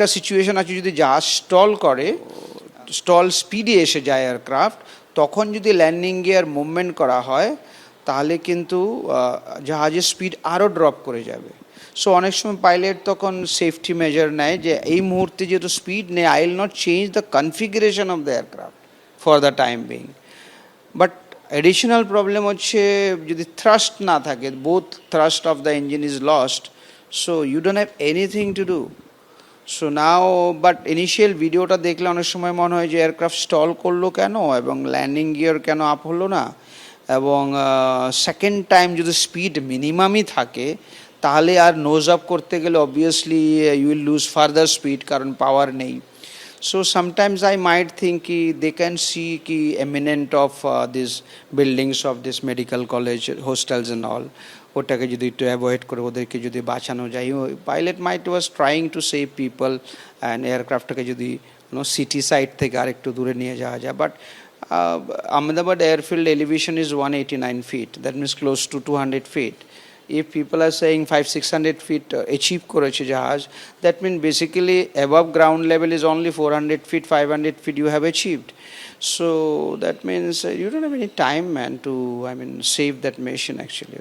একটা সিচুয়েশন আছে, যদি জাহাজ স্টল করে, স্টল স্পিডে এসে যায় এয়ারক্রাফট, তখন যদি ল্যান্ডিং গিয়ার মুভমেন্ট করা হয় তাহলে কিন্তু জাহাজের স্পিড আরও ড্রপ করে যাবে। সো অনেক সময় পাইলট তখন সেফটি মেজার নেয় যে এই মুহূর্তে যেহেতু স্পিড নেই, I will not change the configuration of the aircraft for the time being. But additional problem হচ্ছে যদি থ্রাস্ট না থাকে, both thrust of the engine is lost, so you don't have anything to do. So now but initial ভিডিওটা দেখলে অনেক সময় মনে হয় যে এয়ারক্রাফট স্টল করলো কেন এবং ল্যান্ডিং গিয়ার কেন আপ হলো না, এবং সেকেন্ড টাইম যদি স্পিড মিনিমামই থাকে তাহলে আর নোজ আপ করতে গেলে obviously you will lose further speed, কারণ পাওয়ার নেই। So sometimes I might think ki they can see ki eminent of these buildings of this medical college, hostels and all. ওটাকে যদি একটু অ্যাভয়েড করে ওদেরকে যদি বাঁচানো যায়, pilot might was trying to save people and এয়ারক্রাফটটাকে যদি সিটি সাইড থেকে আরেকটু দূরে নিয়ে যাওয়া যায়। But Ahmedabad airfield elevation is 189 feet, that means close to 200 feet. If people are saying 500-600 feet achieve করেছে জাহাজ, that means basically above ground level is only 400 feet, 500 feet you have achieved. So that means you don't have any time, man, to save that mission actually.